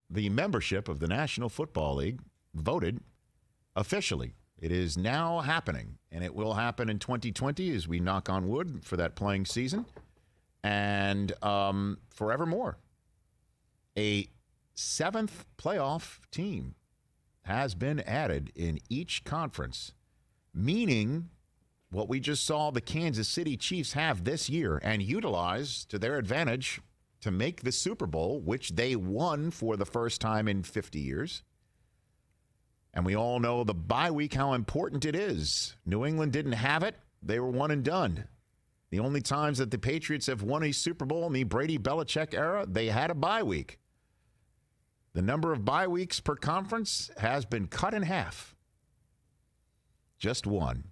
the membership of the National Football League voted officially. It is now happening, and it will happen in 2020 as we knock on wood for that playing season, and forevermore. A 7th playoff team has been added in each conference, meaning what we just saw the Kansas City Chiefs have this year and utilize to their advantage to make the Super Bowl, which they won for the first time in 50 years. And we all know the bye week, how important it is. New England didn't have it. They were one and done. The only times that the Patriots have won a Super Bowl in the Brady-Belichick era, they had a bye week. The number of bye weeks per conference has been cut in half. Just one.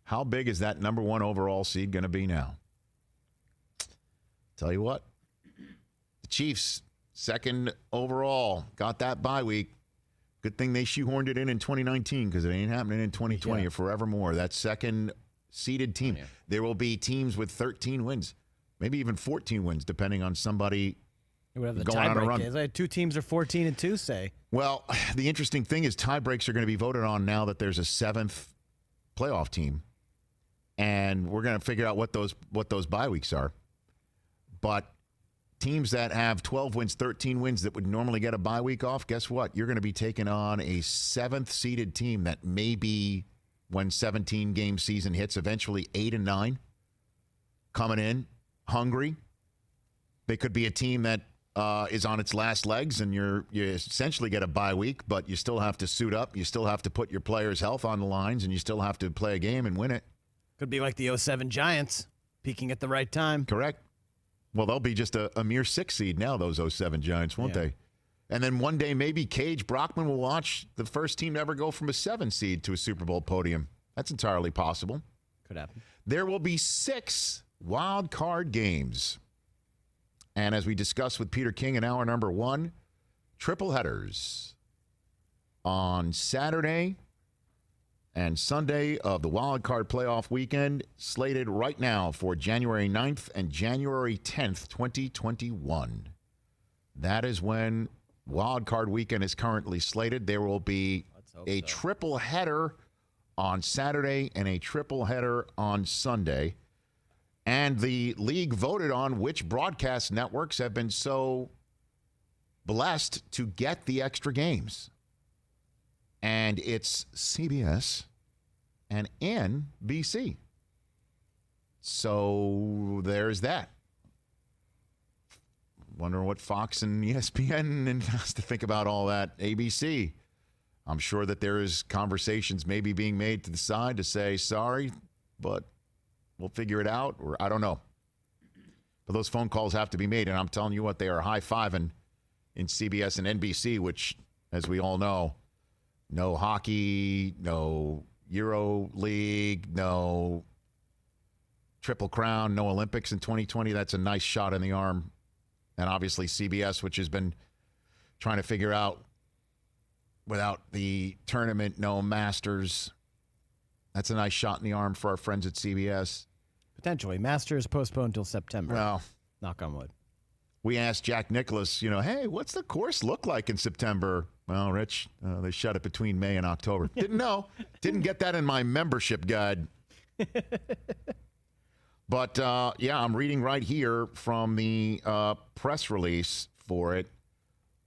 How big is that number 1 overall seed going to be now? Tell you what, the Chiefs, 2nd overall, got that bye week. Good thing they shoehorned it in 2019 because it ain't happening in 2020 or forevermore. That 2nd seeded team. Yeah. There will be teams with 13 wins, maybe even 14 wins, depending on somebody whatever the going on a run. Is. I had 2 teams are 14-2, say. Well, the interesting thing is tie breaks are going to be voted on now that there's a 7th playoff team, and we're going to figure out what those bye weeks are. But teams that have 12 wins, 13 wins that would normally get a bye week off, guess what? You're going to be taking on a 7th seeded team that may be, when 17-game season hits, eventually 8-9, coming in hungry. They could be a team that is on its last legs, and you essentially get a bye week, but you still have to suit up. You still have to put your players' health on the lines, and you still have to play a game and win it. Could be like the 07 Giants, peaking at the right time. Correct. Well, they'll be just a mere 6 seed now, those 07 Giants, won't they? And then one day maybe Cage Brockman will watch the first team to ever go from a 7 seed to a Super Bowl podium. That's entirely possible. Could happen. There will be 6 wild card games. And as we discussed with Peter King in hour number 1, triple headers on Saturday and Sunday of the wild card playoff weekend, slated right now for January 9th and January 10th, 2021. That is when wild card weekend is currently slated. There will be a triple header on Saturday and a triple header on Sunday. And the league voted on which broadcast networks have been so blessed to get the extra games. And it's CBS and NBC. So there's that. Wondering what Fox and ESPN has to think about all that. ABC. I'm sure that there is conversations maybe being made to the side to say, sorry, but we'll figure it out, or I don't know. But those phone calls have to be made, and I'm telling you what, they are high-fiving in CBS and NBC, which, as we all know, no hockey, no Euro League, no Triple Crown, no Olympics in 2020. That's a nice shot in the arm. And obviously CBS, which has been trying to figure out without the tournament, no Masters. That's a nice shot in the arm for our friends at CBS. Potentially. Masters postponed until September. Well, knock on wood. We asked Jack Nicklaus, hey, what's the course look like in September? Well, Rich, they shut it between May and October. Didn't know. Didn't get that in my membership guide. But, I'm reading right here from the press release for it.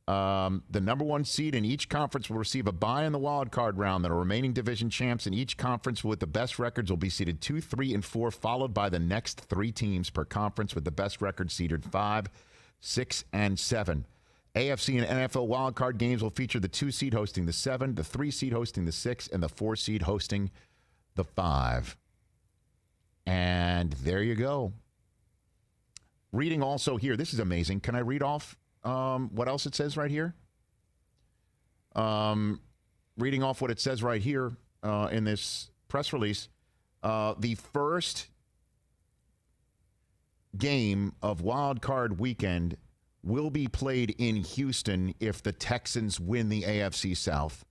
The number 1 seed in each conference will receive a bye in the wild card round. The remaining division champs in each conference with the best records will be seeded 2, 3, and 4, followed by the next 3 teams per conference with the best record seeded 5, 6, and 7. AFC and NFL wild card games will feature the 2 seed hosting the 7, the 3 seed hosting the 6, and the 4 seed hosting the 5. And there you go. Reading also here, this is amazing. Can I read off what else it says right here? Reading off what it says right here in this press release. The first game of Wild Card Weekend will be played in Houston if the Texans win the AFC South,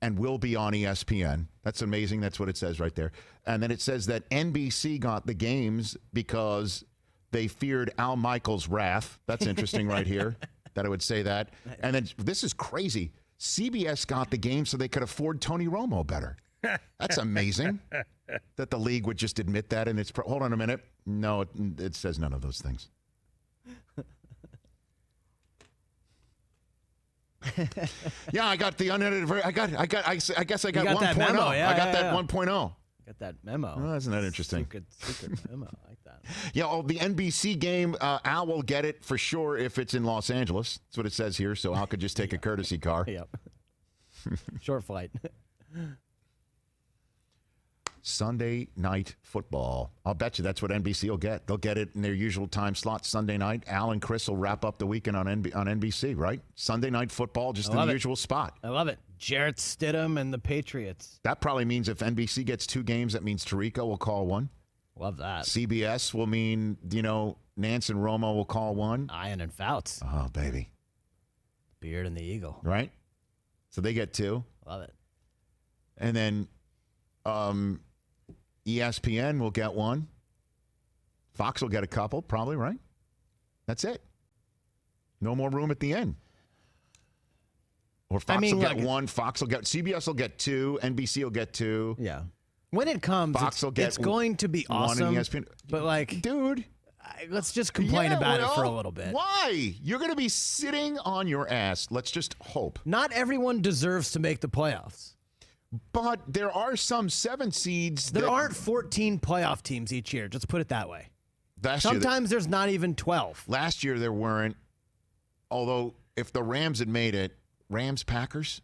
and will be on ESPN. That's amazing. That's what it says right there. And then it says that NBC got the games because they feared Al Michaels' wrath. That's interesting right here. that I would say that. And then this is crazy. CBS got the game so they could afford Tony Romo better. That's amazing that the league would just admit that. And hold on a minute. No, it says none of those things. Yeah, I got the unedited. I guess I got 1.0. Memo. Yeah, I got that yeah. 1.0. Got that memo. Oh, isn't that interesting? Secret memo. I like that. Yeah, the NBC game, Al will get it for sure if it's in Los Angeles. That's what it says here. So Al could just take a courtesy car. Yep. Short flight. Sunday night football. I'll bet you that's what NBC will get. They'll get it in their usual time slot Sunday night. Al and Chris will wrap up the weekend on NBC, right? Sunday night football, just in the usual spot. I love it. Jarrett Stidham and the Patriots. That probably means if NBC gets 2 games, that means Tirico will call 1. Love that. CBS will mean, Nance and Romo will call 1. Ian and Fouts. Oh, baby. Beard and the Eagle. Right? So they get 2. Love it. And then ESPN will get 1. Fox will get a couple, probably, right? That's it. No more room at the end. Or Fox will get 1. CBS will get 2. NBC will get 2. Yeah. When it comes, it's going to be awesome. ESPN. But dude, let's just complain about it for a little bit. Why? You're going to be sitting on your ass. Let's just hope. Not everyone deserves to make the playoffs. But there are some 7 seeds. There aren't 14 playoff teams each year. Just put it that way. Sometimes there's not even 12. Last year there weren't. Although if the Rams had made it, Rams-Packers,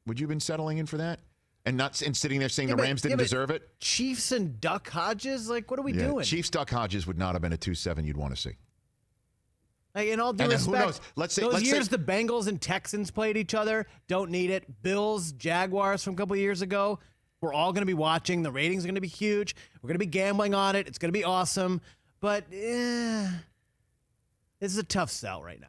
would you have been settling in for that? And sitting there saying the Rams didn't deserve it? Chiefs and Duck Hodges? What are we doing? Chiefs-Duck Hodges would not have been a 2-7 you'd want to see. In all due respect, who knows? Let's say the Bengals and Texans played each other. Don't need it. Bills, Jaguars from a couple of years ago. We're all going to be watching. The ratings are going to be huge. We're going to be gambling on it. It's going to be awesome. But this is a tough sell right now.